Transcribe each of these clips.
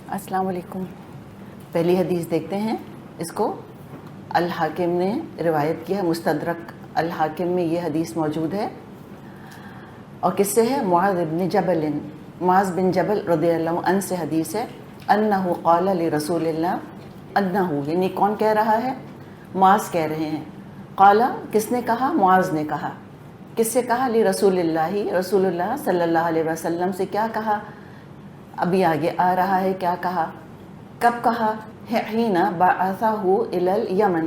السلام علیکم۔ پہلی حدیث دیکھتے ہیں، اس کو الحاکم نے روایت کیا، مستدرک الحاکم میں یہ حدیث موجود ہے، اور کس سے ہے؟ معاذ بن جبل، معاذ بن جبل رضی اللہ عنہ سے حدیث ہے، انہ قال لرسول اللہ، انہ یعنی کون کہہ رہا ہے؟ معاذ کہہ رہے ہیں۔ قال کس نے کہا؟ معاذ نے کہا۔ کس سے کہا؟ لرسول اللہ، رسول اللہ صلی اللہ علیہ وسلم سے کیا کہا؟ ابھی آگے آ رہا ہے کیا کہا، کب کہا؟ حین بعثہ الی الیمن،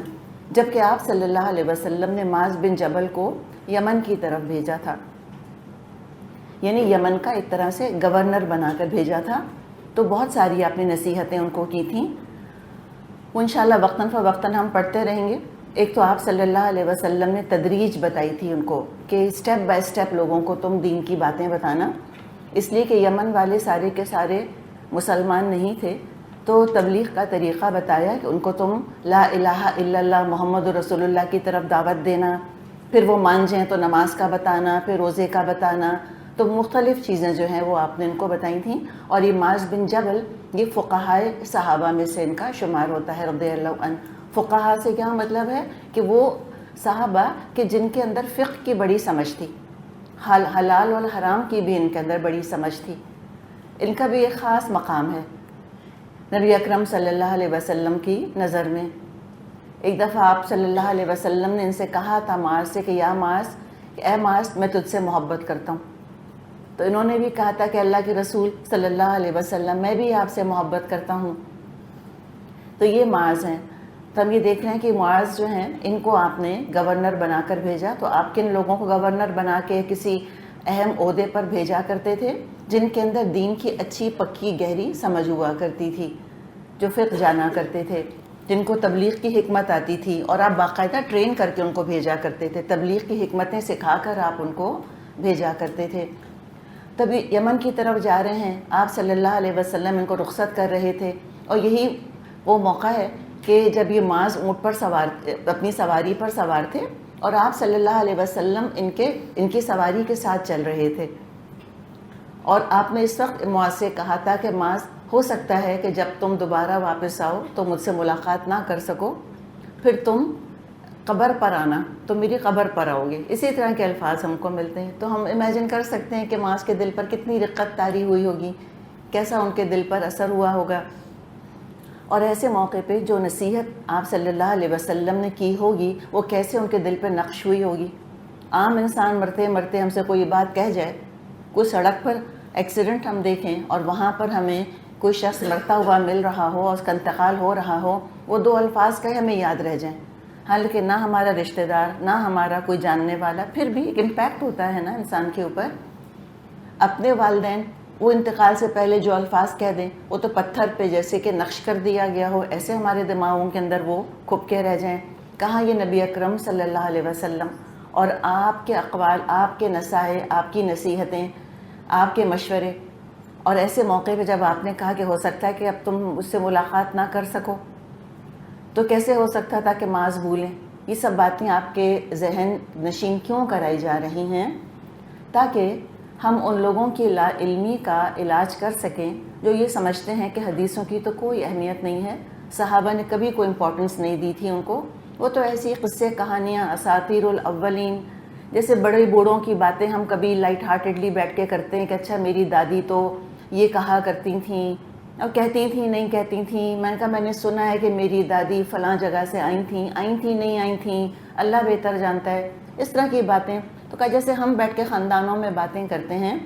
جب کہ آپ صلی اللہ علیہ وسلم نے معاذ بن جبل کو یمن کی طرف بھیجا تھا، یعنی یمن کا ایک طرح سے گورنر بنا کر بھیجا تھا۔ تو بہت ساری آپ نے نصیحتیں ان کو کی تھیں، وہ انشاءاللہ وقتاً فوقتاً ہم پڑھتے رہیں گے۔ ایک تو آپ صلی اللہ علیہ وسلم نے تدریج بتائی تھی ان کو کہ سٹیپ بائی سٹیپ لوگوں کو تم دین کی باتیں بتانا، اس لیے کہ یمن والے سارے کے سارے مسلمان نہیں تھے، تو تبلیغ کا طریقہ بتایا کہ ان کو تم لا الہ الا اللہ محمد رسول اللہ کی طرف دعوت دینا، پھر وہ مان جائیں تو نماز کا بتانا، پھر روزے کا بتانا، تو مختلف چیزیں جو ہیں وہ آپ نے ان کو بتائی تھیں۔ اور یہ معاذ بن جبل یہ فقہائے صحابہ میں سے ان کا شمار ہوتا ہے رضی اللہ عنہ۔ فقہا سے کیا مطلب ہے کہ وہ صحابہ کہ جن کے اندر فقہ کی بڑی سمجھ تھی، حلال اور حرام کی بھی ان کے اندر بڑی سمجھ تھی، ان کا بھی ایک خاص مقام ہے نبی اکرم صلی اللہ علیہ وسلم کی نظر میں۔ ایک دفعہ آپ صلی اللہ علیہ وسلم نے ان سے کہا تھا معاذ سے کہ یا معاذ، کہ اے معاذ میں تجھ سے محبت کرتا ہوں، تو انہوں نے بھی کہا تھا کہ اللہ کے رسول صلی اللہ علیہ وسلم میں بھی آپ سے محبت کرتا ہوں۔ تو یہ معاذ ہیں۔ تو ہم یہ دیکھ رہے ہیں کہ معاذ جو ہیں ان کو آپ نے گورنر بنا کر بھیجا، تو آپ کن لوگوں کو گورنر بنا کے کسی اہم عہدے پر بھیجا کرتے تھے؟ جن کے اندر دین کی اچھی پکی گہری سمجھ ہوا کرتی تھی، جو فقہ جانا کرتے تھے، جن کو تبلیغ کی حکمت آتی تھی، اور آپ باقاعدہ ٹرین کر کے ان کو بھیجا کرتے تھے، تبلیغ کی حکمتیں سکھا کر آپ ان کو بھیجا کرتے تھے۔ تبھی یمن کی طرف جا رہے ہیں آپ صلی اللہ علیہ وسلم، ان کو رخصت کر رہے تھے، اور یہی وہ موقع ہے کہ جب یہ معاذ اونٹ پر سوار، اپنی سواری پر سوار تھے، اور آپ صلی اللہ علیہ وسلم ان کی سواری کے ساتھ چل رہے تھے، اور آپ نے اس وقت معاذ سے کہا تھا کہ معاذ ہو سکتا ہے کہ جب تم دوبارہ واپس آؤ تو مجھ سے ملاقات نہ کر سکو، پھر تم قبر پر آنا، تو میری قبر پر آؤ گے۔ اسی طرح کے الفاظ ہم کو ملتے ہیں، تو ہم امیجن کر سکتے ہیں کہ معاذ کے دل پر کتنی رقت طاری ہوئی ہوگی، کیسا ان کے دل پر اثر ہوا ہوگا، اور ایسے موقع پہ جو نصیحت آپ صلی اللہ علیہ وسلم نے کی ہوگی وہ کیسے ان کے دل پہ نقش ہوئی ہوگی۔ عام انسان مرتے مرتے ہم سے کوئی بات کہہ جائے، کوئی سڑک پر ایکسیڈنٹ ہم دیکھیں اور وہاں پر ہمیں کوئی شخص مرتا ہوا مل رہا ہو اور اس کا انتقال ہو رہا ہو، وہ دو الفاظ کہے ہمیں یاد رہ جائیں، حالانکہ نہ ہمارا رشتہ دار نہ ہمارا کوئی جاننے والا، پھر بھی ایک امپیکٹ ہوتا ہے نا انسان کے اوپر۔ اپنے والدین وہ انتقال سے پہلے جو الفاظ کہہ دیں وہ تو پتھر پہ جیسے کہ نقش کر دیا گیا ہو، ایسے ہمارے دماغوں کے اندر وہ کھپ کے رہ جائیں۔ کہاں یہ نبی اکرم صلی اللہ علیہ وسلم، اور آپ کے اقوال، آپ کے نصائح، آپ کی نصیحتیں، آپ کے مشورے، اور ایسے موقع پہ جب آپ نے کہا کہ ہو سکتا ہے کہ اب تم مجھ سے ملاقات نہ کر سکو، تو کیسے ہو سکتا تھا کہ معاذ بھولیں؟ یہ سب باتیں آپ کے ذہن نشین کیوں کرائی جا رہی ہیں؟ تاکہ ہم ان لوگوں کی لا علمی کا علاج کر سکیں جو یہ سمجھتے ہیں کہ حدیثوں کی تو کوئی اہمیت نہیں ہے، صحابہ نے کبھی کوئی امپورٹنس نہیں دی تھی ان کو، وہ تو ایسی قصے کہانیاں اساطیر الاولین، جیسے بڑے بوڑھوں کی باتیں ہم کبھی لائٹ ہارٹیڈلی بیٹھ کے کرتے ہیں کہ اچھا میری دادی تو یہ کہا کرتی تھیں، اور کہتی تھیں نہیں کہتی تھیں، میں نے کہا میں نے سنا ہے کہ میری دادی فلاں جگہ سے آئی تھیں نہیں آئی تھیں، اللہ بہتر جانتا ہے، اس طرح کی باتیں۔ تو کہا جیسے ہم بیٹھ کے خاندانوں میں باتیں کرتے ہیں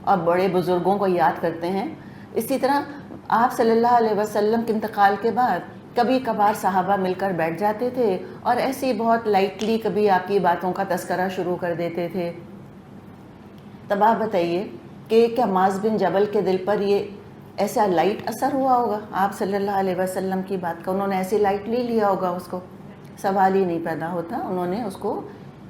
اور بڑے بزرگوں کو یاد کرتے ہیں، اسی طرح آپ صلی اللہ علیہ وسلم کے انتقال کے بعد کبھی کبھار صحابہ مل کر بیٹھ جاتے تھے اور ایسے ہی بہت لائٹلی کبھی آپ کی باتوں کا تذکرہ شروع کر دیتے تھے۔ تب آپ بتائیے کہ کیا معاذ بن جبل کے دل پر یہ ایسا لائٹ اثر ہوا ہوگا آپ صلی اللہ علیہ وسلم کی بات کا؟ انہوں نے ایسی لائٹلی لیا ہوگا اس کو؟ سوال ہی نہیں پیدا ہوتا۔ انہوں نے اس کو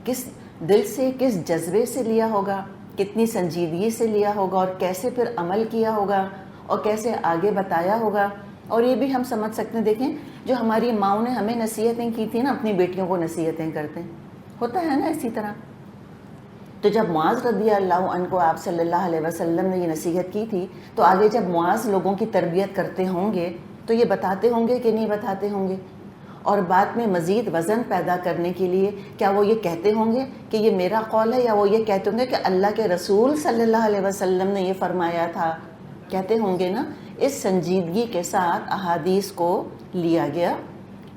کس دل سے، کس جذبے سے لیا ہوگا، کتنی سنجیدگی سے لیا ہوگا، اور کیسے پھر عمل کیا ہوگا، اور کیسے آگے بتایا ہوگا۔ اور یہ بھی ہم سمجھ سکتے ہیں، دیکھیں جو ہماری ماؤں نے ہمیں نصیحتیں کی تھیں نا، اپنی بیٹیوں کو نصیحتیں کرتے ہیں، ہوتا ہے نا اسی طرح تو جب معاذ رضی اللہ عنہ کو آپ صلی اللہ علیہ وسلم نے یہ نصیحت کی تھی، تو آگے جب معاذ لوگوں کی تربیت کرتے ہوں گے تو یہ بتاتے ہوں گے کہ نہیں بتاتے ہوں گے؟ اور بعد میں مزید وزن پیدا کرنے کے لیے کیا وہ یہ کہتے ہوں گے کہ یہ میرا قول ہے، یا وہ یہ کہتے ہوں گے کہ اللہ کے رسول صلی اللہ علیہ وسلم نے یہ فرمایا تھا؟ کہتے ہوں گے نا۔ اس سنجیدگی کے ساتھ احادیث کو لیا گیا،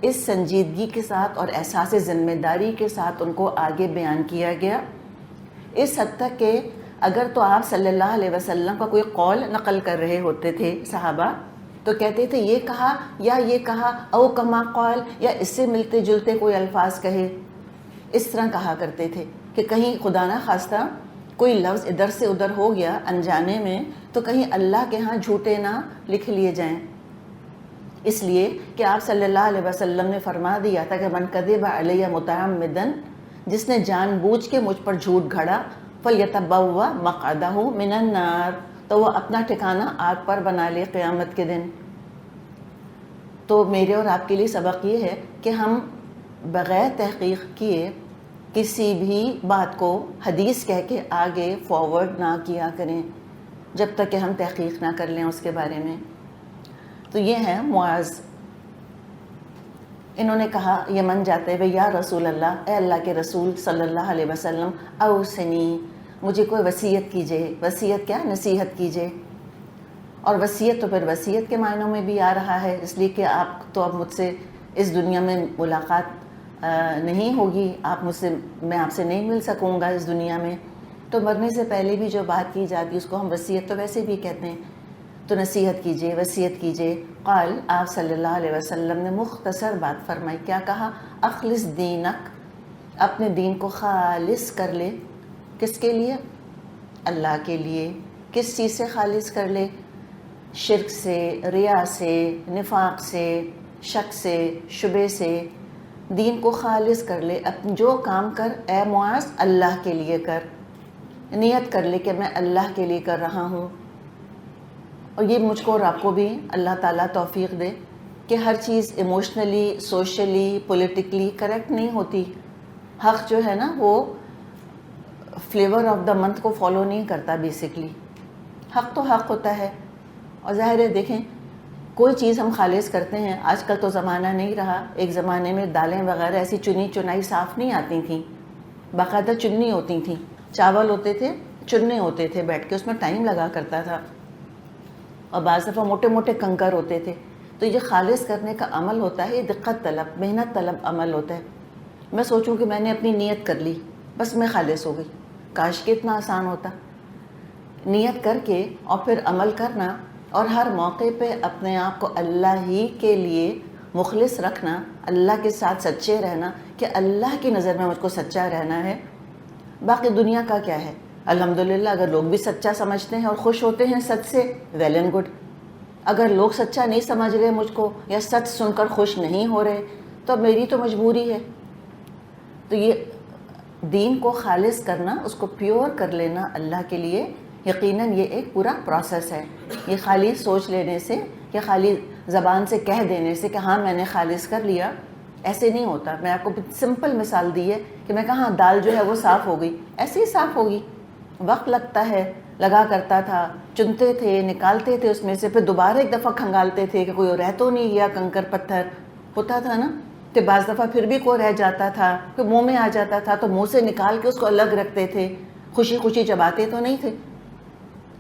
اس سنجیدگی کے ساتھ اور احساس ذمہ داری کے ساتھ ان کو آگے بیان کیا گیا، اس حد تک کہ اگر تو آپ صلی اللہ علیہ وسلم کا کوئی قول نقل کر رہے ہوتے تھے صحابہ تو کہتے تھے یہ کہا یا یہ کہا، او کما قال، یا اس سے ملتے جلتے کوئی الفاظ کہے، اس طرح کہا کرتے تھے کہ کہیں خدا نہ خواستہ کوئی لفظ ادھر سے ادھر ہو گیا انجانے میں تو کہیں اللہ کے ہاں جھوٹے نہ لکھ لیے جائیں۔ اس لیے کہ آپ صلی اللہ علیہ وسلم نے فرما دیا تھا کہ من کذب علیہ متعمدًا، جس نے جان بوجھ کے مجھ پر جھوٹ گھڑا، فلیتبوأ مقعدہ من النار، تو وہ اپنا ٹھکانہ آگ پر بنا لے قیامت کے دن۔ تو میرے اور آپ کے لیے سبق یہ ہے کہ ہم بغیر تحقیق کیے کسی بھی بات کو حدیث کہہ کے آگے فارورڈ نہ کیا کریں جب تک کہ ہم تحقیق نہ کر لیں اس کے بارے میں۔ تو یہ ہے معاذ، انہوں نے کہا یمن جاتے ہوئے، یا رسول اللہ، اے اللہ کے رسول صلی اللہ علیہ وسلم، اوصنی، مجھے کوئی وصیت کیجئے۔ وصیت کیا؟ نصیحت کیجئے۔ اور وصیت تو پھر وصیت کے معنوں میں بھی آ رہا ہے، اس لیے کہ آپ تو اب مجھ سے اس دنیا میں ملاقات نہیں ہوگی، میں آپ سے نہیں مل سکوں گا اس دنیا میں، تو مرنے سے پہلے بھی جو بات کی جاتی ہے اس کو ہم وصیت تو ویسے بھی کہتے ہیں۔ تو نصیحت کیجئے، وصیت کیجئے۔ قال، آپ صلی اللہ علیہ وسلم نے مختصر بات فرمائی، کیا کہا؟ اخلص دینک، اپنے دین کو خالص کر لے۔ کس کے لیے؟ اللہ کے لیے۔ کس چیز سے خالص کر لے؟ شرک سے، ریا سے، نفاق سے، شک سے، شبہ سے۔ دین کو خالص کر لے، جو کام کر اے معاذ اللہ کے لیے کر، نیت کر لے کہ میں اللہ کے لیے کر رہا ہوں۔ اور یہ مجھ کو اور آپ کو بھی اللہ تعالیٰ توفیق دے کہ ہر چیز ایموشنلی، سوشلی، پولیٹیکلی کریکٹ نہیں ہوتی۔ حق جو ہے نا وہ فلیور آف دا منتھ کو فالو نہیں کرتا بیسکلی۔ حق تو حق ہوتا ہے، اور ظاہر ہے دیکھیں کوئی چیز ہم خالص کرتے ہیں، آج کل تو زمانہ نہیں رہا، ایک زمانے میں دالیں وغیرہ ایسی چنی چنائی صاف نہیں آتی تھیں، باقاعدہ چننی ہوتی تھیں، چاول ہوتے تھے چننے ہوتے تھے بیٹھ کے، اس میں ٹائم لگا کرتا تھا، اور بعض دفعہ موٹے موٹے کنکر ہوتے تھے۔ تو یہ خالص کرنے کا عمل ہوتا ہے، یہ دقت طلب، محنت طلب عمل ہوتا ہے۔ میں سوچوں کہ میں نے اپنی نیت کر لی، بس میں خالص ہو گئی، کاش کہ اتنا آسان ہوتا۔ نیت کر کے اور پھر عمل کرنا، اور ہر موقع پہ اپنے آپ کو اللہ ہی کے لیے مخلص رکھنا، اللہ کے ساتھ سچے رہنا کہ اللہ کی نظر میں مجھ کو سچا رہنا ہے۔ باقی دنیا کا کیا ہے؟ الحمدللہ اگر لوگ بھی سچا سمجھتے ہیں اور خوش ہوتے ہیں سچ سے، ویل اینڈ گڈ۔ اگر لوگ سچا نہیں سمجھ رہے مجھ کو، یا سچ سن کر خوش نہیں ہو رہے، تو اب میری تو مجبوری ہے۔ تو یہ دین کو خالص کرنا، اس کو پیور کر لینا اللہ کے لیے، یقیناً یہ ایک پورا پروسیس ہے۔ یہ خالی سوچ لینے سے یا خالی زبان سے کہہ دینے سے کہ ہاں میں نے خالص کر لیا، ایسے نہیں ہوتا۔ میں آپ کو سمپل مثال دی ہے کہ میں کہا ہاں دال جو ہے وہ صاف ہو گئی، ایسے ہی صاف ہوگی، وقت لگتا ہے، لگا کرتا تھا، چنتے تھے، نکالتے تھے اس میں سے، پھر دوبارہ ایک دفعہ کھنگالتے تھے کہ کوئی رہ تو نہیں گیا کنکر پتھر، ہوتا تھا نا، کہ بعض دفعہ پھر بھی کوئی رہ جاتا تھا، پھر منہ میں آ جاتا تھا تو منہ سے نکال کے اس کو الگ رکھتے تھے، خوشی خوشی چباتے تو نہیں تھے۔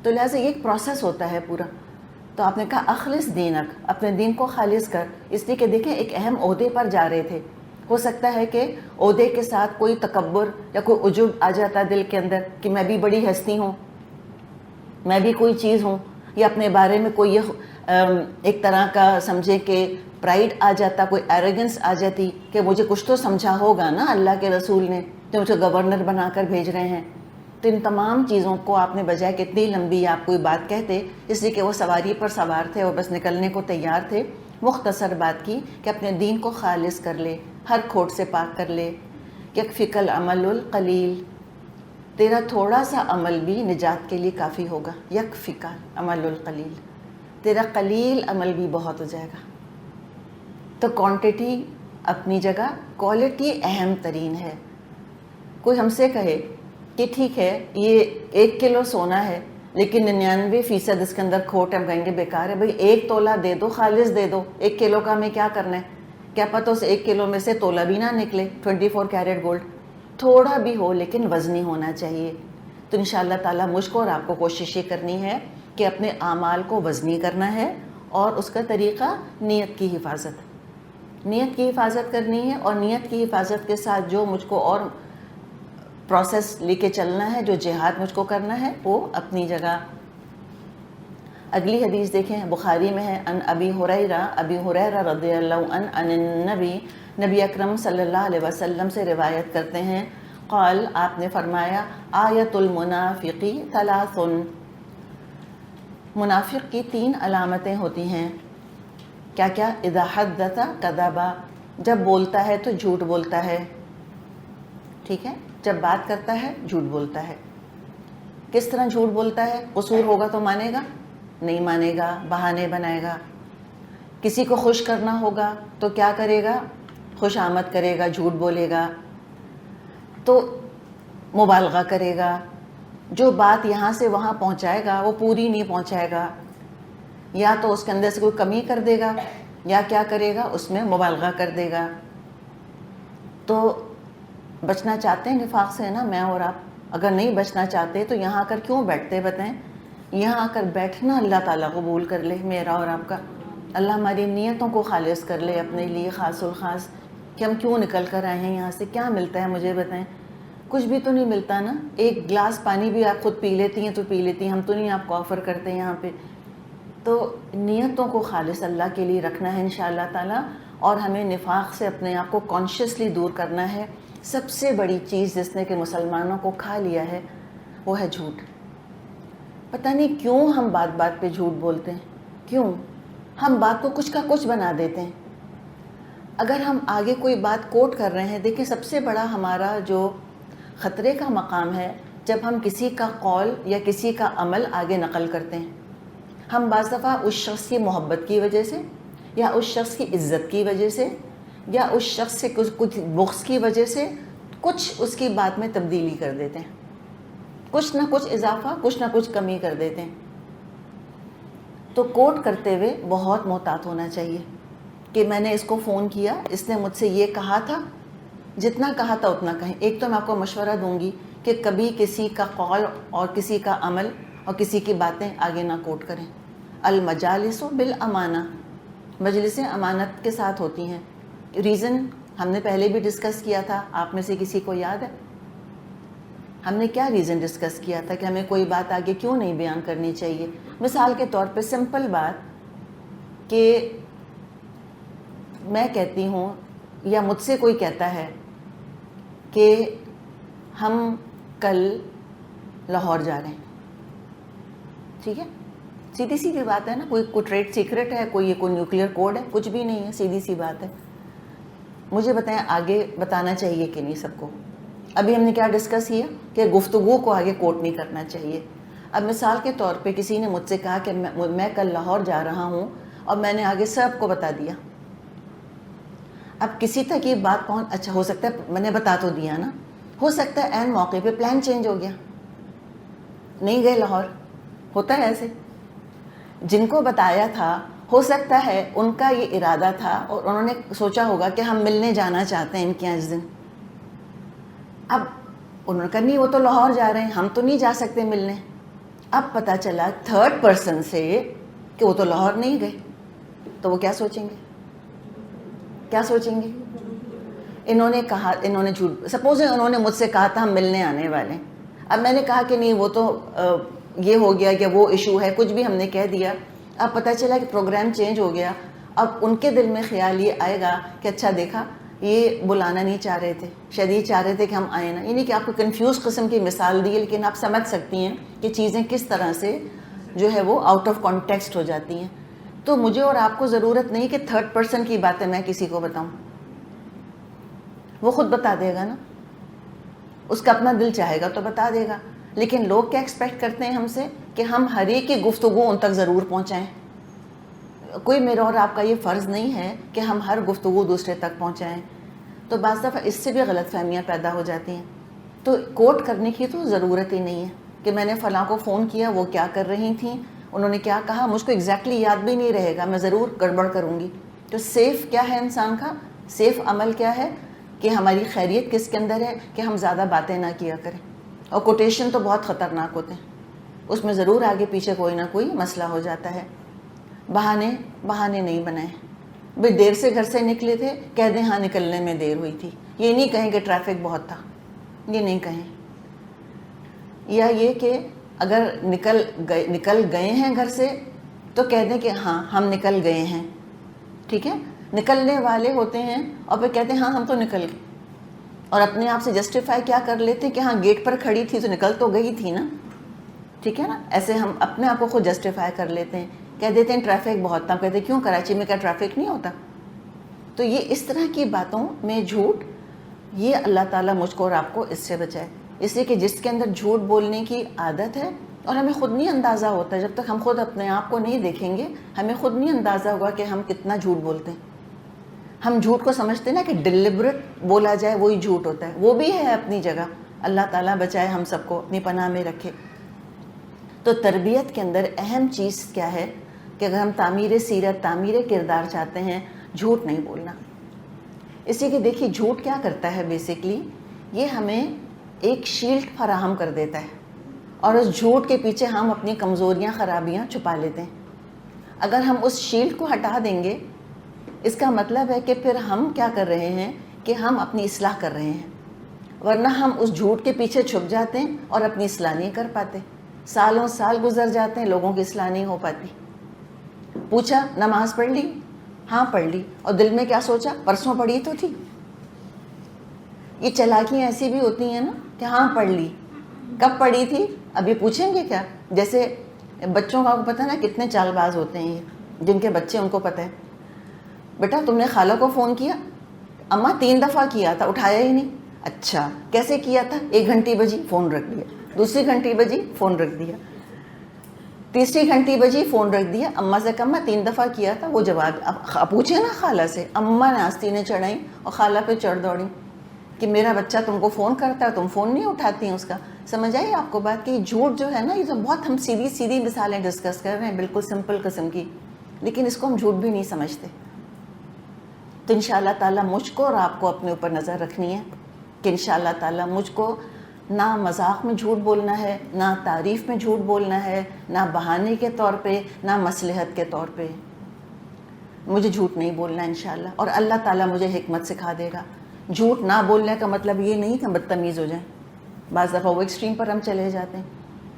تو لہٰذا یہ ایک پروسیس ہوتا ہے پورا۔ تو آپ نے کہا اخلص دینک، اپنے دین کو خالص کر، اس لیے کہ دیکھیں ایک اہم عہدے پر جا رہے تھے، ہو سکتا ہے کہ عہدے کے ساتھ کوئی تکبر یا کوئی عجب آ جاتا دل کے اندر کہ میں بھی بڑی ہستی ہوں، میں بھی کوئی چیز ہوں، یا اپنے بارے میں کوئی ایک طرح کا سمجھے کہ پرائڈ آ جاتا، کوئی ایروگنس آ جاتی کہ مجھے کچھ تو سمجھا ہوگا نا اللہ کے رسول نے جو مجھے گورنر بنا کر بھیج رہے ہیں۔ تو ان تمام چیزوں کو آپ نے بجائے کہ اتنی لمبی آپ کوئی بات کہتے، اس لیے کہ وہ سواری پر سوار تھے اور بس نکلنے کو تیار تھے، مختصر بات کی کہ اپنے دین کو خالص کر لے، ہر کھوٹ سے پاک کر لے۔ یکفیک العمل القلیل، تیرا تھوڑا سا عمل بھی نجات کے لیے کافی ہوگا۔ یکفیک العمل القلیل، تیرا قلیل عمل بھی بہت ہو جائے گا۔ تو کوانٹٹی اپنی جگہ، کوالٹی اہم ترین ہے۔ کوئی ہم سے کہے کہ ٹھیک ہے یہ 1 کلو سونا ہے لیکن 99% اس کے اندر کھوٹ ہے، ہم کہیں گے بیکار ہے، بھئی 1 تولہ دے دو، خالص دے دو، 1 کلو کا ہمیں کیا کرنا ہے، کیا پتہ اس 1 کلو میں سے تولہ بھی نہ نکلے 24 کیرٹ گولڈ، تھوڑا بھی ہو لیکن وزنی ہونا چاہیے۔ تو انشاءاللہ تعالیٰ مجھ کو اور آپ کو کوشش یہ کرنی ہے کہ اپنے اعمال کو وزنی کرنا ہے، اور اس کا طریقہ نیت کی حفاظت، نیت کی حفاظت کرنی ہے، اور نیت کی حفاظت کے ساتھ جو مجھ کو اور پروسیس لے کے چلنا ہے، جو جہاد مجھ کو کرنا ہے وہ اپنی جگہ۔ اگلی حدیث دیکھیں، بخاری میں ہے، ان ابی ہریرہ رضی اللہ عنہ عن النبی، نبی اکرم صلی اللہ علیہ وسلم سے روایت کرتے ہیں، قال، آپ نے فرمایا، آیت المنافقی ثلاث، منافق کی 3 علامتیں ہوتی ہیں، کیا کیا؟ اذا حدث کذب، جب بولتا ہے تو جھوٹ بولتا ہے، ٹھیک ہے، جب بات کرتا ہے جھوٹ بولتا ہے۔ کس طرح جھوٹ بولتا ہے؟ قصور ہوگا تو مانے گا نہیں، مانے گا، بہانے بنائے گا۔ کسی کو خوش کرنا ہوگا تو کیا کرے گا؟ خوش آمد کرے گا، جھوٹ بولے گا، تو مبالغہ کرے گا، جو بات یہاں سے وہاں پہنچائے گا وہ پوری نہیں پہنچائے گا، یا تو اس کے اندر سے کوئی کمی کر دے گا، یا کیا کرے گا، اس میں مبالغہ کر دے گا۔ تو بچنا چاہتے ہیں نفاق سے نا میں اور آپ؟ اگر نہیں بچنا چاہتے تو یہاں آ کر کیوں بیٹھتے بتائیں؟ یہاں آ کر بیٹھنا اللہ تعالیٰ قبول کر لے میرا اور آپ کا، اللہ ہماری نیتوں کو خالص کر لے اپنے لیے خاص الخاص، کہ ہم کیوں نکل کر آئے ہیں یہاں سے، کیا ملتا ہے مجھے بتائیں؟ کچھ بھی تو نہیں ملتا نا، ایک گلاس پانی بھی آپ خود پی لیتی ہیں تو پی لیتی ہیں، ہم تو نہیں آپ کو آفر کرتے ہیں یہاں پہ۔ تو نیتوں کو خالص اللہ کے لیے رکھنا ہے انشاءاللہ تعالیٰ، اور ہمیں نفاق سے اپنے آپ کو کانشیسلی دور کرنا ہے۔ سب سے بڑی چیز جس نے کہ مسلمانوں کو کھا لیا ہے وہ ہے جھوٹ۔ پتہ نہیں کیوں ہم بات بات پہ جھوٹ بولتے ہیں، کیوں ہم بات کو کچھ کا کچھ بنا دیتے ہیں۔ اگر ہم آگے کوئی بات کوٹ کر رہے ہیں، دیکھیں سب سے بڑا ہمارا جو خطرے کا مقام ہے جب ہم کسی کا قول یا کسی کا عمل آگے نقل کرتے ہیں۔ ہم بعض دفعہ اس شخص کی محبت کی وجہ سے، یا اس شخص کی عزت کی وجہ سے، یا اس شخص سے کچھ بغض کی وجہ سے کچھ اس کی بات میں تبدیلی کر دیتے ہیں، کچھ نہ کچھ اضافہ، کچھ نہ کچھ کمی کر دیتے ہیں۔ تو کوٹ کرتے ہوئے بہت محتاط ہونا چاہیے کہ میں نے اس کو فون کیا، اس نے مجھ سے یہ کہا تھا، جتنا کہا تھا اتنا کہیں۔ ایک تو میں آپ کو مشورہ دوں گی کہ کبھی کسی کا قول اور کسی کا عمل اور کسی کی باتیں آگے نہ کوٹ کریں۔ المجالس بالامانہ، مجلسیں امانت کے ساتھ ہوتی ہیں۔ ریزن ہم نے پہلے بھی ڈسکس کیا تھا، آپ میں سے کسی کو یاد ہے؟ ہم نے کیا ریزن ڈسکس کیا تھا کہ ہمیں کوئی بات آگے کیوں نہیں بیان کرنی چاہیے؟ مثال کے طور پہ سمپل بات کہ میں کہتی ہوں یا مجھ سے کوئی کہتا ہے کہ ہم کل لاہور جا رہے ہیں، ٹھیک ہے، سیدھی سیدھی بات ہے نا، کوئی ٹریڈ سیکرٹ ہے، کوئی نیوکلیئر کوڈ ہے، کچھ بھی نہیں ہے، سیدھی سی بات ہے۔ مجھے بتائیں آگے بتانا چاہیے کہ نہیں سب کو؟ ابھی ہم نے کیا ڈسکس کیا کہ گفتگو کو آگے کوٹ نہیں کرنا چاہیے۔ اب مثال کے طور پہ کسی نے مجھ سے کہا کہ میں کل لاہور جا رہا ہوں، اور میں نے آگے سب کو بتا دیا۔ اب کسی تک یہ بات پہنچ، اچھا ہو سکتا ہے میں نے بتا تو دیا نا، ہو سکتا ہے عین موقع پہ پلان چینج ہو گیا، نہیں گئے لاہور، ہوتا ہے ایسے۔ جن کو بتایا تھا ہو سکتا ہے ان کا یہ ارادہ تھا اور انہوں نے سوچا ہوگا کہ ہم ملنے جانا چاہتے ہیں ان کے اس دن۔ اب انہوں نے کہا نہیں وہ تو لاہور جا رہے ہیں، ہم تو نہیں جا سکتے ملنے۔ اب پتہ چلا تھرڈ پرسن سے کہ وہ تو لاہور نہیں گئے، تو وہ کیا سوچیں گے؟ کیا سوچیں گے؟ انہوں نے کہا، انہوں نے جھوٹ، سپوز انہوں نے مجھ سے کہا تھا ہم ملنے آنے والے ہیں، اب میں نے کہا کہ نہیں وہ تو یہ ہو گیا یا وہ ایشو ہے، کچھ بھی ہم نے کہہ دیا۔ اب پتہ چلا کہ پروگرام چینج ہو گیا، اب ان کے دل میں خیال یہ آئے گا کہ اچھا دیکھا یہ بلانا نہیں چاہ رہے تھے، شاید یہ چاہ رہے تھے کہ ہم آئیں نا۔ یعنی کہ آپ کو کنفیوز قسم کی مثال دی ہے، لیکن آپ سمجھ سکتی ہیں کہ چیزیں کس طرح سے جو ہے وہ آؤٹ آف کانٹیکسٹ ہو جاتی ہیں۔ تو مجھے اور آپ کو ضرورت نہیں کہ تھرڈ پرسن کی باتیں میں کسی کو بتاؤں، وہ خود بتا دے گا نا، اس کا اپنا دل چاہے گا تو بتا دے گا۔ لیکن لوگ کیا ایکسپیکٹ کرتے ہیں ہم سے کہ ہم ہر ایک کی گفتگو ان تک ضرور پہنچائیں۔ کوئی میرا اور آپ کا یہ فرض نہیں ہے کہ ہم ہر گفتگو دوسرے تک پہنچائیں، تو بعض دفعہ اس سے بھی غلط فہمیاں پیدا ہو جاتی ہیں تو کوٹ کرنے کی تو ضرورت ہی نہیں ہے کہ میں نے فلاں کو فون کیا، وہ کیا کر رہی تھیں، انہوں نے کیا کہا، مجھ کو ایگزیکٹلی یاد بھی نہیں رہے گا، میں ضرور گڑبڑ کروں گی. تو سیف کیا ہے انسان کا؟ سیف عمل کیا ہے کہ ہماری خیریت کس کے اندر ہے کہ ہم زیادہ باتیں نہ کیا کریں. اور کوٹیشن تو بہت خطرناک ہوتے ہیں، اس میں ضرور آگے پیچھے کوئی نہ کوئی مسئلہ ہو جاتا ہے. بہانے نہیں بنائیں. بھئی دیر سے گھر سے نکلے تھے، کہہ دیں ہاں نکلنے میں دیر ہوئی تھی. یہ نہیں کہیں کہ ٹریفک بہت تھا، یہ نہیں کہیں. یا یہ کہ اگر نکل گئے ہیں گھر سے تو کہہ دیں کہ ہاں ہم نکل گئے ہیں. ٹھیک ہے، نکلنے والے ہوتے ہیں اور پھر کہتے ہیں ہاں ہم تو نکل گئے، اور اپنے آپ سے جسٹیفائی کیا کر لیتے ہیں کہ ہاں گیٹ پر کھڑی تھی تو نکل تو گئی تھی نا. ٹھیک ہے نا، ایسے ہم اپنے آپ کو خود جسٹیفائی کر لیتے ہیں. کہہ دیتے ہیں ٹریفک بہت تھا، ہم کہتے ہیں کیوں کراچی میں کیا ٹریفک نہیں ہوتا؟ تو یہ اس طرح کی باتوں میں جھوٹ، یہ اللہ تعالیٰ مجھ کو اور آپ کو اس سے بچائے. اس لیے کہ جس کے اندر جھوٹ بولنے کی عادت ہے اور ہمیں خود نہیں اندازہ ہوتا، جب تک ہم خود اپنے آپ کو نہیں دیکھیں گے ہمیں خود نہیں اندازہ ہوگا کہ ہم کتنا جھوٹ بولتے ہیں. ہم جھوٹ کو سمجھتے ہیں نا کہ ڈیلیبریٹ بولا جائے وہی جھوٹ ہوتا ہے، وہ بھی ہے اپنی جگہ. اللہ تعالیٰ بچائے ہم سب کو، اپنی پناہ میں رکھے. تو تربیت کے اندر اہم چیز کیا ہے کہ اگر ہم تعمیر سیرت، تعمیر کردار چاہتے ہیں، جھوٹ نہیں بولنا. اسی کہ دیکھیے جھوٹ کیا کرتا ہے بیسکلی، یہ ہمیں ایک شیلڈ فراہم کر دیتا ہے اور اس جھوٹ کے پیچھے ہم اپنی کمزوریاں، خرابیاں چھپا لیتے ہیں. اگر ہم اس شیلڈ کو ہٹا دیں گے، اس کا مطلب ہے کہ پھر ہم کیا کر رہے ہیں کہ ہم اپنی اصلاح کر رہے ہیں. ورنہ ہم اس جھوٹ کے پیچھے چھپ جاتے ہیں اور اپنی اصلاح نہیں کر پاتے. سالوں سال گزر جاتے ہیں، لوگوں کی اصلاح نہیں ہو پاتی. پوچھا نماز پڑھ لی؟ ہاں پڑھ لی. اور دل میں کیا سوچا؟ پرسوں پڑھی تو تھی. یہ چالاکیاں ایسی بھی ہوتی ہیں نا کہ ہاں پڑھ لی، کب پڑھی تھی ابھی پوچھیں گے کیا؟ جیسے بچوں کا پتہ نا کتنے چال باز ہوتے ہیں یہ، جن کے بچے ان کو پتہ ہے. بیٹا تم نے خالہ کو فون کیا؟ اماں 3 دفعہ کیا تھا، اٹھایا ہی نہیں. اچھا کیسے کیا تھا؟ 1 گھنٹی بجی فون رکھ دیا، دوسری گھنٹی بجی فون رکھ دیا، تیسری گھنٹی بجی فون رکھ دیا. اماں سے کہا 3 دفعہ کیا تھا، وہ جواب اب پوچھے نا خالہ سے. اماں نے آستینیں چڑھائیں اور خالہ پہ چڑھ دوڑیں کہ میرا بچہ تم کو فون کرتا ہے، تم فون نہیں اٹھاتی ہیں اس کا. سمجھ آئی آپ کو بات کہ یہ جھوٹ جو ہے نا، یہ تو بہت ہم سیدھی مثالیں ڈسکس کر رہے ہیں، بالکل سمپل قسم کی، لیکن اس کو ہم جھوٹ بھی نہیں سمجھتے. تو انشاءاللہ تعالیٰ مجھ کو اور آپ کو اپنے اوپر نظر رکھنی ہے کہ انشاءاللہ تعالیٰ مجھ کو نہ مذاق میں جھوٹ بولنا ہے، نہ تعریف میں جھوٹ بولنا ہے، نہ بہانے کے طور پہ، نہ مصلحت کے طور پہ. مجھے جھوٹ نہیں بولنا انشاءاللہ، اور اللہ تعالیٰ مجھے حکمت سکھا دے گا. جھوٹ نہ بولنے کا مطلب یہ نہیں کہ ہم بدتمیز ہو جائیں. بعض دفعہ وہ ایکسٹریم پر ہم چلے جاتے ہیں.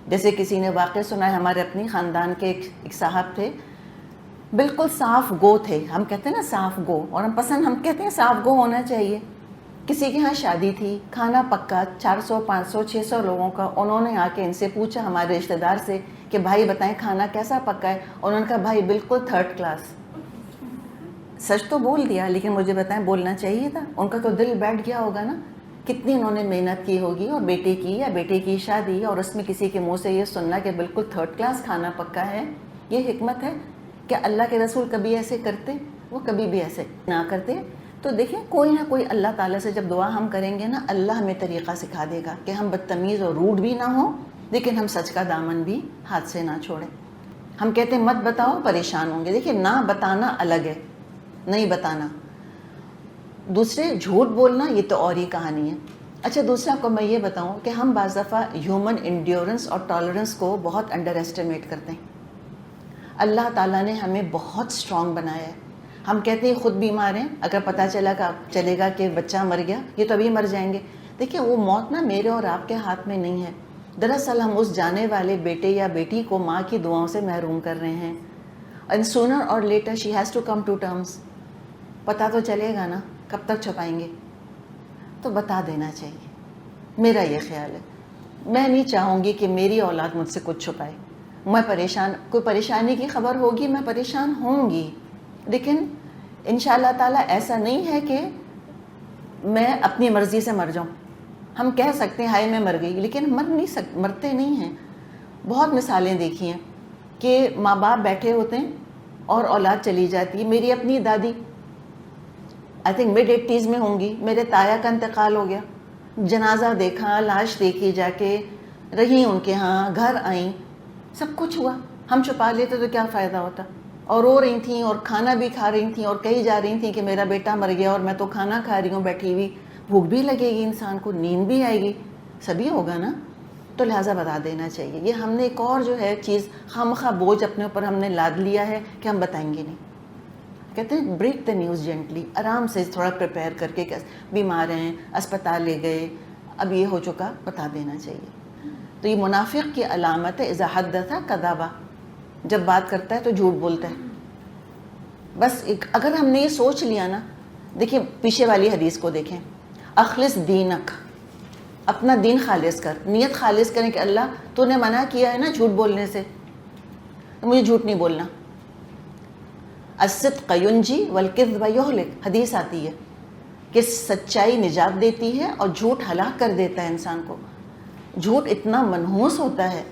جیسے کسی نے واقعہ سنا ہے، ہمارے اپنی خاندان کے ایک صاحب تھے، بالکل صاف گو تھے. ہم کہتے ہیں نا صاف گو، اور ہم کہتے ہیں صاف گو ہونا چاہیے. کسی کے ہاں شادی تھی، کھانا پکا 400 500 600 لوگوں کا. انہوں نے آ کے ان سے پوچھا ہمارے رشتہ دار سے کہ بھائی بتائیں کھانا کیسا پکا ہے؟ انہوں نے کہا بھائی بالکل 3rd کلاس. سچ تو بول دیا، لیکن مجھے بتائیں بولنا چاہیے تھا. ان کا تو دل بیٹھ گیا ہوگا نا، کتنی انہوں نے محنت کی ہوگی، اور بیٹے کی یا بیٹے کی شادی، اور اس میں کسی کے منہ سے یہ سننا کہ بالکل 3rd کلاس کھانا پکا ہے. یہ حکمت ہے کہ اللہ کے رسول کبھی ایسے کرتے؟ وہ کبھی بھی ایسے نہ کرتے. تو دیکھیں کوئی نہ کوئی اللہ تعالیٰ سے جب دعا ہم کریں گے نا، اللہ ہمیں طریقہ سکھا دے گا کہ ہم بدتمیز اور روڈ بھی نہ ہوں، لیکن ہم سچ کا دامن بھی ہاتھ سے نہ چھوڑیں. ہم کہتے ہیں مت بتاؤ پریشان ہوں گے. دیکھیں نہ بتانا الگ ہے، نہیں بتانا. دوسرے جھوٹ بولنا یہ تو اور ہی کہانی ہے. اچھا دوسرا کو میں یہ بتاؤں کہ ہم بعض دفعہ ہیومن انڈیورنس اور ٹالرنس کو بہت انڈر ایسٹیمیٹ کرتے ہیں. اللہ تعالیٰ نے ہمیں بہت سٹرونگ بنایا ہے. ہم کہتے ہیں خود بیمار ہیں، اگر پتہ چلے گا کہ بچہ مر گیا، یہ تو ابھی مر جائیں گے. دیکھیں وہ موت نا میرے اور آپ کے ہاتھ میں نہیں ہے. دراصل ہم اس جانے والے بیٹے یا بیٹی کو ماں کی دعاؤں سے محروم کر رہے ہیں. And sooner or later she has to come to terms. پتہ تو چلے گا نا، کب تک چھپائیں گے؟ تو بتا دینا چاہیے. میرا یہ خیال ہے. میں نہیں چاہوں گی کہ میری اولاد مجھ سے کچھ چھپائے. میں کوئی پریشانی کی خبر ہوگی میں پریشان ہوں گی، لیکن انشاءاللہ تعالیٰ ایسا نہیں ہے کہ میں اپنی مرضی سے مر جاؤں. ہم کہہ سکتے ہیں ہائے میں مر گئی، لیکن مرتے نہیں ہیں. بہت مثالیں دیکھی ہیں کہ ماں باپ بیٹھے ہوتے ہیں اور اولاد چلی جاتی ہے. میری اپنی دادی آئی تھنک mid 80s میں ہوں گی، میرے تایا کا انتقال ہو گیا. جنازہ دیکھا، لاش دیکھی جا کے، رہیں ان کے ہاں، گھر آئیں، سب کچھ ہوا. ہم چھپا لیتے تو کیا فائدہ ہوتا. اور رو رہی تھیں اور کھانا بھی کھا رہی تھیں اور کہی جا رہی تھیں کہ میرا بیٹا مر گیا اور میں تو کھانا کھا رہی ہوں بیٹھی ہوئی. بھوک بھی لگے گی انسان کو، نیند بھی آئے گی، سبھی ہوگا نا. تو لہٰذا بتا دینا چاہیے. یہ ہم نے ایک اور جو ہے چیز خواہ بوجھ اپنے اوپر ہم نے لاد لیا ہے کہ ہم بتائیں گے نہیں. کہتے ہیں بریک دا نیوز جینٹلی، آرام سے تھوڑا پریپیئر کر کے، بیمار ہیں، اسپتال لے گئے، اب یہ ہو چکا، بتا دینا چاہیے. تو یہ منافق کی علامت ہے. اذا حدث کذب، جب بات کرتا ہے تو جھوٹ بولتا ہے. بس اگر ہم نے یہ سوچ لیا نا، دیکھیں پیچھے والی حدیث کو دیکھیں، اخلص دینک، اپنا دین خالص کر، نیت خالص کریں کہ اللہ تو نے منع کیا ہے نا جھوٹ بولنے سے، تو مجھے جھوٹ نہیں بولنا. الصدق ینجی والکذب یہلک، حدیث آتی ہے کہ سچائی نجات دیتی ہے اور جھوٹ ہلاک کر دیتا ہے انسان کو. جھوٹ اتنا منحوس ہوتا ہے،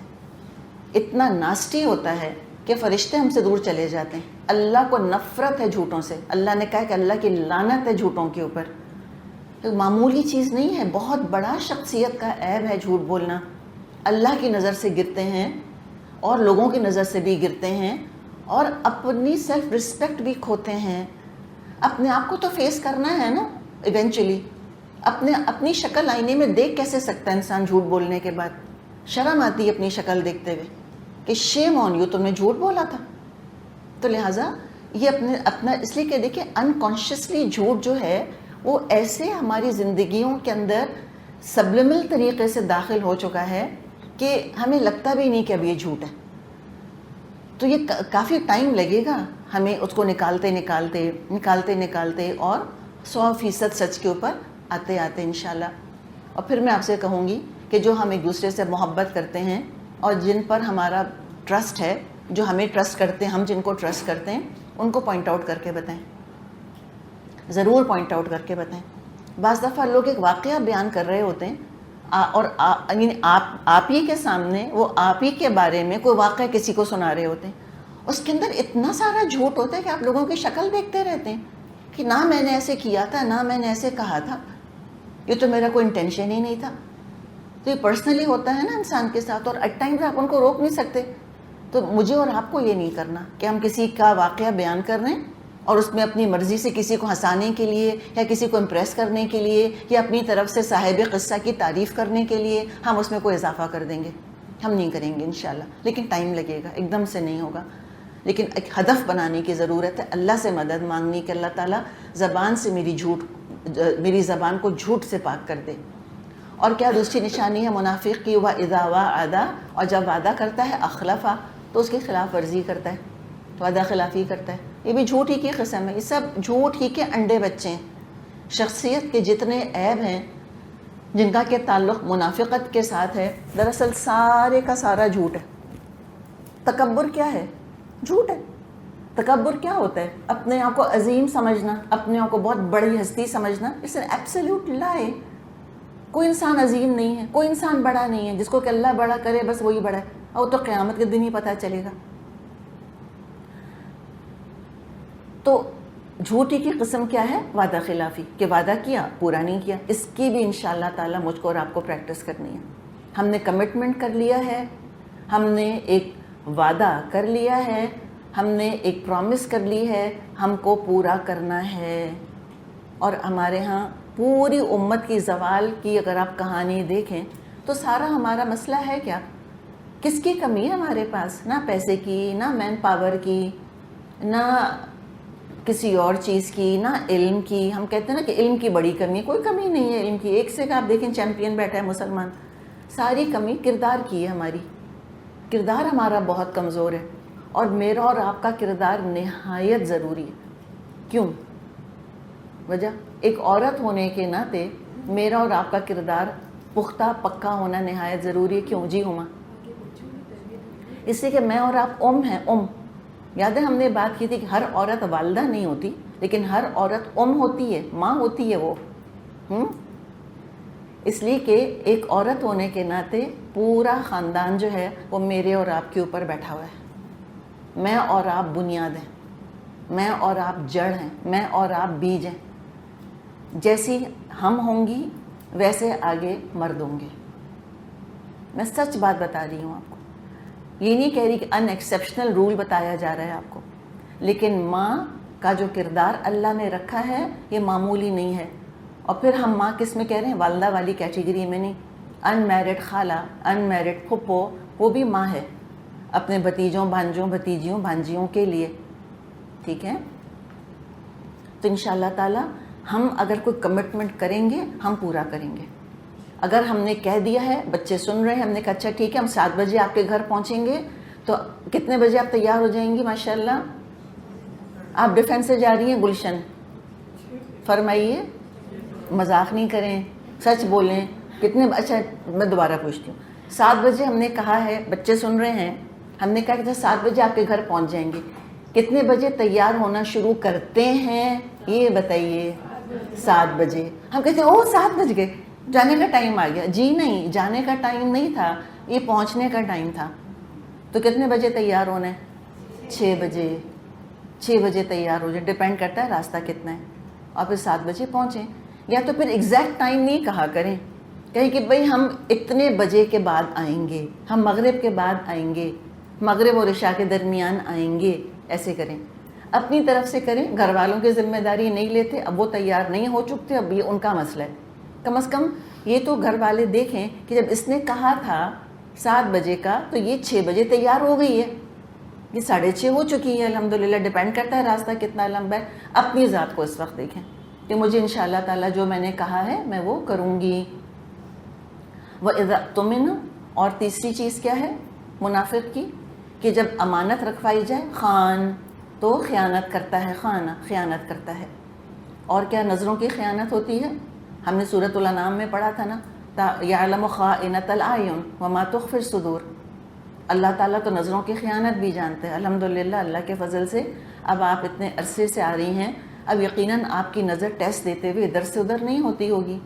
اتنا ناسٹی ہوتا ہے کہ فرشتے ہم سے دور چلے جاتے ہیں. اللہ کو نفرت ہے جھوٹوں سے. اللہ نے کہا کہ اللہ کی لعنت ہے جھوٹوں کے اوپر. تو معمولی چیز نہیں ہے، بہت بڑا شخصیت کا عیب ہے جھوٹ بولنا. اللہ کی نظر سے گرتے ہیں اور لوگوں کی نظر سے بھی گرتے ہیں اور اپنی سیلف رسپیکٹ بھی کھوتے ہیں. اپنے آپ کو تو فیس کرنا ہے نا ایونچولی. اپنی شکل آئینے میں دیکھ کیسے سکتا ہے انسان جھوٹ بولنے کے بعد؟ شرم آتی ہے اپنی شکل دیکھتے ہوئے کہ شیم آن یو، تم نے جھوٹ بولا تھا. تو لہٰذا یہ اپنا اس لیے کہ دیکھیں انکانشیسلی جھوٹ جو ہے وہ ایسے ہماری زندگیوں کے اندر سبلمل طریقے سے داخل ہو چکا ہے کہ ہمیں لگتا بھی نہیں کہ اب یہ جھوٹ ہے. تو یہ کافی ٹائم لگے گا ہمیں اس کو نکالتے اور 100% سچ کے اوپر آتے انشاءاللہ. اور پھر میں آپ سے کہوں گی کہ جو ہم ایک دوسرے سے محبت کرتے ہیں اور جن پر ہمارا ٹرسٹ ہے، جو ہمیں ٹرسٹ کرتے ہیں، ہم جن کو ٹرسٹ کرتے ہیں، ان کو پوائنٹ آؤٹ کر کے بتائیں، ضرور پوائنٹ آؤٹ کر کے بتائیں. بعض دفعہ لوگ ایک واقعہ بیان کر رہے ہوتے ہیں اور آپ ہی کے سامنے وہ آپ ہی کے بارے میں کوئی واقعہ کسی کو سنا رہے ہوتے ہیں. اس کے اندر اتنا سارا جھوٹ ہوتا ہے کہ آپ لوگوں کی شکل دیکھتے رہتے ہیں کہ نہ میں نے ایسے کیا تھا، نہ میں نے ایسے کہا تھا، یہ تو میرا کوئی انٹینشن ہی نہیں تھا. تو یہ پرسنلی ہوتا ہے نا انسان کے ساتھ، اور ایٹ ٹائمز آپ ان کو روک نہیں سکتے. تو مجھے اور آپ کو یہ نہیں کرنا کہ ہم کسی کا واقعہ بیان کر رہے ہیں اور اس میں اپنی مرضی سے کسی کو ہنسانے کے لیے یا کسی کو امپریس کرنے کے لیے یا اپنی طرف سے صاحب قصہ کی تعریف کرنے کے لیے ہم اس میں کوئی اضافہ کر دیں گے. ہم نہیں کریں گے انشاءاللہ، لیکن ٹائم لگے گا، ایک دم سے نہیں ہوگا. لیکن ایک ہدف بنانے کی ضرورت ہے، اللہ سے مدد مانگنی کہ اللہ تعالیٰ زبان سے میری زبان کو جھوٹ سے پاک کر دے. اور کیا دوسری نشانی ہے منافق کی؟ وَإِذَا وَعَدَ، اور جب وعدہ کرتا ہے اخلفا، تو اس کی خلاف ورزی کرتا ہے، وعدہ خلافی کرتا ہے. یہ بھی جھوٹ ہی کی قسم ہے. یہ سب جھوٹ ہی کے انڈے بچے ہیں. شخصیت کے جتنے عیب ہیں جن کا کہ تعلق منافقت کے ساتھ ہے، دراصل سارے کا سارا جھوٹ ہے. تکبر کیا ہے؟ جھوٹ ہے. تکبر کیا ہوتا ہے؟ اپنے آپ کو عظیم سمجھنا، اپنے آپ کو بہت بڑی ہستی سمجھنا. اٹس این ایبسلیوٹ لائے. کوئی انسان عظیم نہیں ہے، کوئی انسان بڑا نہیں ہے. جس کو کہ اللہ بڑا کرے بس وہی بڑا ہے، اور تو قیامت کے دن ہی پتہ چلے گا. تو جھوٹی کی قسم کیا ہے؟ وعدہ خلافی، کہ وعدہ کیا پورا نہیں کیا. اس کی بھی انشاءاللہ تعالیٰ مجھ کو اور آپ کو پریکٹس کرنی ہے. ہم نے کمٹمنٹ کر لیا ہے، ہم نے ایک وعدہ کر لیا ہے، ہم نے ایک پرومس کر لی ہے، ہم کو پورا کرنا ہے. اور ہمارے ہاں پوری امت کی زوال کی اگر آپ کہانی دیکھیں تو سارا ہمارا مسئلہ ہے کیا؟ کس کی کمی ہے ہمارے پاس؟ نہ پیسے کی، نہ مین پاور کی، نہ کسی اور چیز کی، نہ علم کی. ہم کہتے ہیں نا کہ علم کی بڑی کمی ہے. کوئی کمی نہیں ہے علم کی. ایک سے کہ آپ دیکھیں چیمپئن بیٹھا ہے مسلمان. ساری کمی کردار کی ہے ہماری. کردار ہمارا بہت کمزور ہے، اور میرا اور آپ کا کردار نہایت ضروری ہے. کیوں؟ وجہ ایک عورت ہونے کے ناطے میرا اور آپ کا کردار پختہ پکا ہونا نہایت ضروری ہے. کیوں جی ہما؟ اس لیے کہ میں اور آپ ہیں. یاد ہے ہم نے بات کی تھی کہ ہر عورت والدہ نہیں ہوتی، لیکن ہر عورت ہوتی ہے، ماں ہوتی ہے وہ. اس لیے کہ ایک عورت ہونے کے ناطے پورا خاندان جو ہے وہ میرے اور آپ کے اوپر بیٹھا ہوا ہے. میں اور آپ بنیاد ہیں، میں اور آپ جڑ ہیں، میں اور آپ بیج ہیں. جیسی ہم ہوں گی ویسے آگے مرد ہوں گے. میں سچ بات بتا رہی ہوں آپ کو. یہ نہیں کہہ رہی کہ ان ایکسیپشنل رول بتایا جا رہا ہے آپ کو, لیکن ماں کا جو کردار اللہ نے رکھا ہے یہ معمولی نہیں ہے. اور پھر ہم ماں کس میں کہہ رہے ہیں؟ والدہ والی کیٹیگری میں نہیں. ان میرڈ خالہ, ان میرڈ پھپھو, وہ بھی ماں ہے اپنے بھتیجوں بھانجوں بھتیجیوں بھانجیوں کے لیے. ٹھیک ہے؟ تو انشاءاللہ تعالی ہم اگر کوئی کمٹمنٹ کریں گے ہم پورا کریں گے. اگر ہم نے کہہ دیا ہے, بچے سن رہے ہیں, ہم نے کہا اچھا ٹھیک ہے ہم 7 بجے آپ کے گھر پہنچیں گے, تو کتنے بجے آپ تیار ہو جائیں گی؟ ماشاءاللہ آپ ڈیفینس سے جا رہی ہیں گلشن, فرمائیے, مذاق نہیں کریں, سچ بولیں. کتنے؟ اچھا میں دوبارہ پوچھتی ہوں, 7 بجے ہم نے کہا ہے, بچے سن رہے ہیں, ہم نے کہا کہ 7 بجے آپ کے گھر پہنچ جائیں گے, کتنے بجے تیار ہونا شروع کرتے ہیں یہ بتائیے؟ 7 بجے. ہم کہتے ہیں او 7 بج گئے, جانے کا ٹائم آ گیا. جی نہیں, جانے کا ٹائم نہیں تھا, یہ پہنچنے کا ٹائم تھا. تو کتنے بجے تیار ہونا ہے؟ 6 بجے. 6 بجے تیار ہو جائے, ڈپینڈ کرتا ہے راستہ کتنا ہے, اور پھر 7 بجے پہنچیں. یا تو پھر ایگزیکٹ ٹائم نہیں کہا کریں, کہیں کہ بھئی ہم اتنے بجے کے بعد آئیں گے, ہم مغرب کے بعد آئیں گے, مغرب اور عشاء کے درمیان آئیں گے. ایسے کریں, اپنی طرف سے کریں. گھر والوں کی ذمہ داری نہیں لیتے, اب وہ تیار نہیں ہو چکتے, اب یہ ان کا مسئلہ ہے. کم از کم یہ تو گھر والے دیکھیں کہ جب اس نے کہا تھا 7 بجے کا تو یہ 6 بجے تیار ہو گئی ہے, یہ 6:30 ہو چکی ہے. الحمدللہ ڈیپینڈ کرتا ہے راستہ کتنا لمبا ہے. اپنی ذات کو اس وقت دیکھیں کہ مجھے انشاءاللہ تعالیٰ جو میں نے کہا ہے میں وہ کروں گی. وَإِذَا اؤْتُمِنَ, اور تیسری چیز کیا ہے منافق کی؟ کہ جب امانت رکھوائی جائے, خان تو خیانت کرتا ہے, خانہ خیانت کرتا ہے. اور کیا نظروں کی خیانت ہوتی ہے؟ ہم نے سورۃ الانعام میں پڑھا تھا نا, یعلم خائنۃ الاعین وما تخفی الصدور. اللہ تعالیٰ تو نظروں کی خیانت بھی جانتے ہیں. الحمدللہ اللہ کے فضل سے اب آپ اتنے عرصے سے آ رہی ہیں, اب یقیناً آپ کی نظر ٹیسٹ دیتے ہوئے ادھر سے ادھر نہیں ہوتی ہوگی,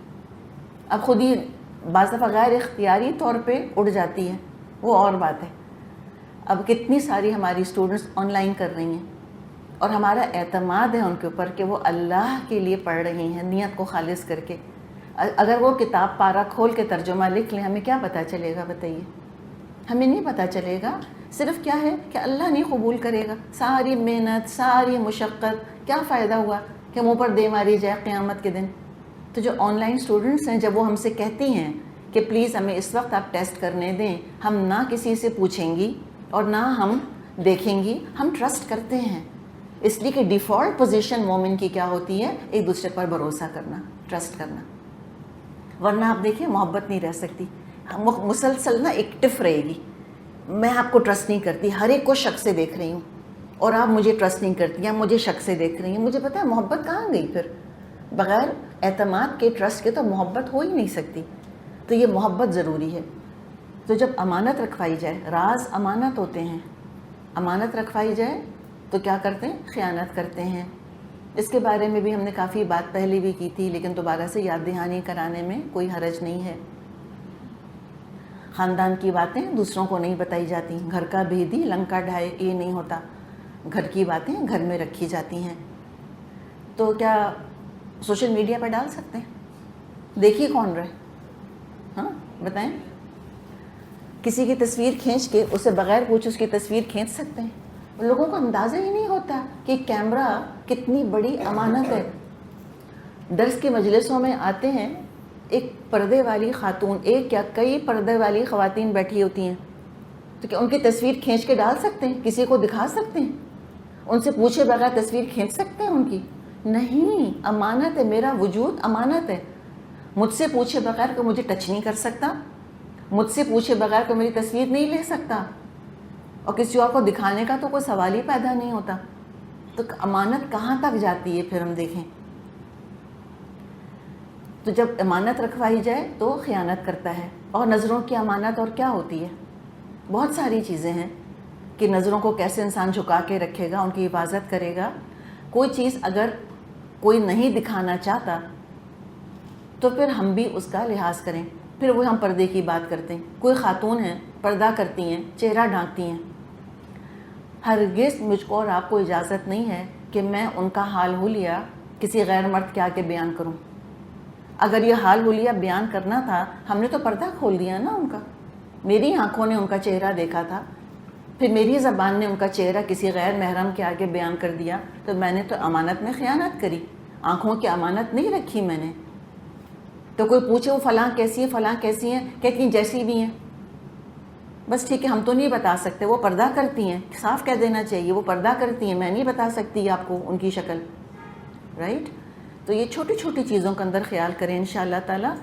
اب خود ہی بعض دفعہ غیر اختیاری طور پہ اڑ جاتی ہے, وہ اور بات ہے. اب کتنی ساری ہماری اسٹوڈنٹس آن لائن کر رہی ہیں, اور ہمارا اعتماد ہے ان کے اوپر کہ وہ اللہ کے لیے پڑھ رہی ہیں نیت کو خالص کر کے. اگر وہ کتاب پارہ کھول کے ترجمہ لکھ لیں, ہمیں کیا پتہ چلے گا بتائیے؟ ہمیں نہیں پتہ چلے گا. صرف کیا ہے کہ اللہ نہیں قبول کرے گا. ساری محنت, ساری مشقت, کیا فائدہ ہوا کہ منہ پر دے ماری جائے قیامت کے دن. تو جو آن لائن اسٹوڈنٹس ہیں, جب وہ ہم سے کہتی ہیں کہ پلیز ہمیں اس وقت آپ ٹیسٹ کرنے دیں, ہم نہ کسی سے پوچھیں گی اور نہ ہم دیکھیں گی, ہم ٹرسٹ کرتے ہیں. اس لیے کہ ڈیفالٹ پوزیشن مومن کی کیا ہوتی ہے؟ ایک دوسرے پر بھروسہ کرنا, ٹرسٹ کرنا. ورنہ آپ دیکھیں محبت نہیں رہ سکتی, مسلسل نا ایکٹف رہے گی. میں آپ کو ٹرسٹ نہیں کرتی, ہر ایک کو شک سے دیکھ رہی ہوں, اور آپ مجھے ٹرسٹ نہیں کرتی, آپ مجھے شک سے دیکھ رہی ہیں. مجھے پتہ ہے محبت کہاں گئی پھر؟ بغیر اعتماد کے, ٹرسٹ کے تو محبت ہو ہی نہیں سکتی. تو یہ محبت ضروری ہے. تو جب امانت رکھوائی جائے, راز امانت ہوتے ہیں, امانت رکھوائی جائے تو کیا کرتے ہیں؟ خیانت کرتے ہیں. اس کے بارے میں بھی ہم نے کافی بات پہلے بھی کی تھی, لیکن دوبارہ سے یاد دہانی کرانے میں کوئی حرج نہیں ہے. خاندان کی باتیں دوسروں کو نہیں بتائی جاتی, گھر کا بھیدی لنکا ڈھائے, یہ نہیں ہوتا. گھر کی باتیں گھر میں رکھی جاتی ہیں. تو کیا سوشل میڈیا پر ڈال سکتے ہیں؟ دیکھیے کون رہے, ہاں بتائیں. کسی کی تصویر کھینچ کے اسے بغیر پوچھے اس کی تصویر کھینچ سکتے ہیں. لوگوں کو اندازہ ہی نہیں ہوتا کہ کیمرہ کتنی بڑی امانت ہے. درس کی مجلسوں میں آتے ہیں, ایک پردے والی خاتون, ایک یا کئی پردے والی خواتین بیٹھی ہوتی ہیں, تو کیا ان کی تصویر کھینچ کے ڈال سکتے ہیں؟ کسی کو دکھا سکتے ہیں؟ ان سے پوچھے بغیر تصویر کھینچ سکتے ہیں ان کی؟ نہیں. امانت ہے, میرا وجود امانت ہے. مجھ سے پوچھے بغیر کہ مجھے ٹچ نہیں کر سکتا, مجھ سے پوچھے بغیر کہ میری تصویر نہیں لے سکتا, اور کسی اور کو دکھانے کا تو کوئی سوال ہی پیدا نہیں ہوتا. تو امانت کہاں تک جاتی ہے پھر ہم دیکھیں. تو جب امانت رکھوائی جائے تو خیانت کرتا ہے. اور نظروں کی امانت اور کیا ہوتی ہے؟ بہت ساری چیزیں ہیں کہ نظروں کو کیسے انسان جھکا کے رکھے گا, ان کی حفاظت کرے گا. کوئی چیز اگر کوئی نہیں دکھانا چاہتا تو پھر ہم بھی اس کا لحاظ کریں. پھر وہ ہم پردے کی بات کرتے ہیں. کوئی خاتون ہیں پردہ کرتی ہیں, چہرہ ڈھانکتی ہیں, ہرگز مجھ کو اور آپ کو اجازت نہیں ہے کہ میں ان کا حال حلیہ کسی غیر مرد کے آگے بیان کروں. اگر یہ حال حلیہ بیان کرنا تھا، ہم نے تو پردہ کھول دیا نا ان کا. میری آنکھوں نے ان کا چہرہ دیکھا تھا، پھر میری زبان نے ان کا چہرہ کسی غیر محرم کے آگے بیان کر دیا، تو میں نے تو امانت میں خیانت کری. آنکھوں کی امانت نہیں رکھی میں نے. تو کوئی پوچھے وہ فلاں کیسی ہے، فلاں کیسی ہیں، کہتی ہیں جیسی بھی ہیں. بس ٹھیک ہے، ہم تو نہیں بتا سکتے، وہ پردہ کرتی ہیں، صاف کہہ دینا چاہیے وہ پردہ کرتی ہیں، میں نہیں بتا سکتی آپ کو ان کی شکل. رائٹ؟ تو یہ چھوٹی چھوٹی چیزوں کے اندر خیال کریں انشاءاللہ تعالیٰ،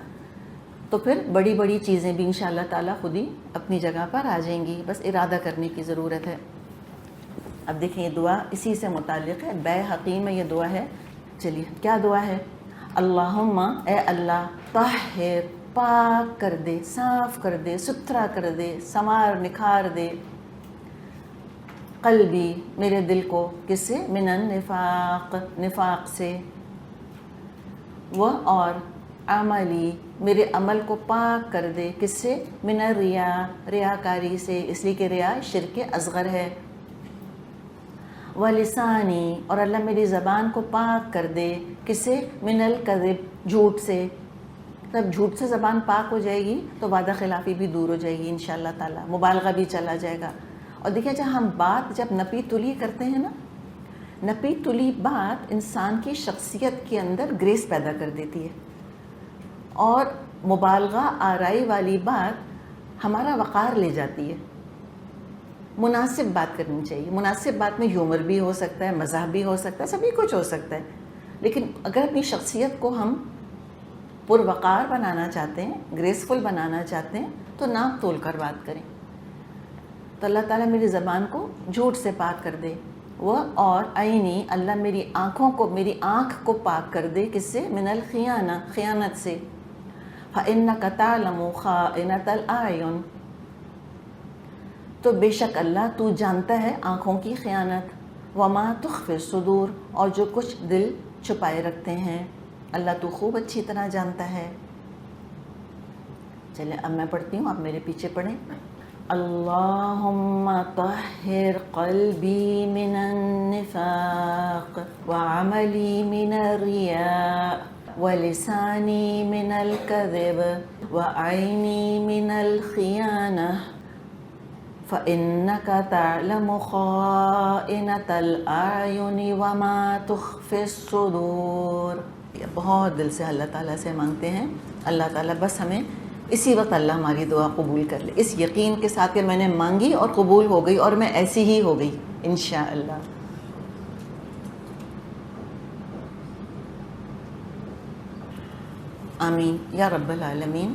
تو پھر بڑی بڑی چیزیں بھی انشاءاللہ تعالیٰ خود ہی اپنی جگہ پر آ جائیں گی. بس ارادہ کرنے کی ضرورت ہے. اب دیکھیں یہ دعا اسی سے متعلق ہے، بیہقی میں یہ دعا ہے. چلیے کیا دعا ہے؟ اللہم، اے اللہ، طہر، پاک کر دے، صاف کر دے، ستھرا کر دے، سنوار نکھار دے، قلبی، میرے دل کو، کس سے؟ من النفاق، نفاق سے، اور عملی، میرے عمل کو پاک کر دے، کس سے؟ من الریا، ریاکاری سے، اس لیے کہ ریا شرک اصغر ہے. ولسانی، اور اللہ میری زبان کو پاک کر دے، کس سے؟ من الکذب، جھوٹ سے. جب جھوٹ سے زبان پاک ہو جائے گی تو وعدہ خلافی بھی دور ہو جائے گی انشاءاللہ تعالیٰ، مبالغہ بھی چلا جائے گا. اور دیکھیں جب ہم بات نپی تلی کرتے ہیں نا، نپی تلی بات انسان کی شخصیت کے اندر گریس پیدا کر دیتی ہے، اور مبالغہ آرائی والی بات ہمارا وقار لے جاتی ہے. مناسب بات کرنی چاہیے. مناسب بات میں ہیومر بھی ہو سکتا ہے، مزاح بھی ہو سکتا ہے، سبھی کچھ ہو سکتا ہے. لیکن اگر اپنی شخصیت کو ہم پروقار بنانا چاہتے ہیں، گریسفل بنانا چاہتے ہیں، تو ناپ تول کر بات کریں. تو اللہ تعالیٰ میری زبان کو جھوٹ سے پاک کر دے. اور عینی، اللہ میری آنکھوں کو، میری آنکھ کو پاک کر دے، کس سے؟ من الخیانہ، خیانت سے. فَإِنَّكَ تَعْلَمُ خَائِنَةَ الْأَعْيُنِ، تو بے شک اللہ تو جانتا ہے آنکھوں کی خیانت. وَمَا تُخْفِي الصُّدُورِ، اور جو کچھ دل چھپائے رکھتے ہیں، اللہ تو خوب اچھی طرح جانتا ہے. چلیں اب میں پڑھتی ہوں، آپ میرے پیچھے پڑھیں. اللہم طہر قلبی من النفاق، وعملی من الریاء، ولسانی من الکذب، وعینی من الخیانہ، فَإِنَّكَ تَعْلَمُ خَائِنَةَ الْأَعْيُنِ وَمَا تُخْفِي الصُّدُورِ. بہت دل سے اللہ تعالیٰ سے مانگتے ہیں، اللہ تعالیٰ بس ہمیں اسی وقت اللہ ہماری دعا قبول کر لے، اس یقین کے ساتھ کہ میں نے مانگی اور قبول ہو گئی، اور میں ایسی ہی ہو گئی انشاءاللہ. آمین یا رب العالمین.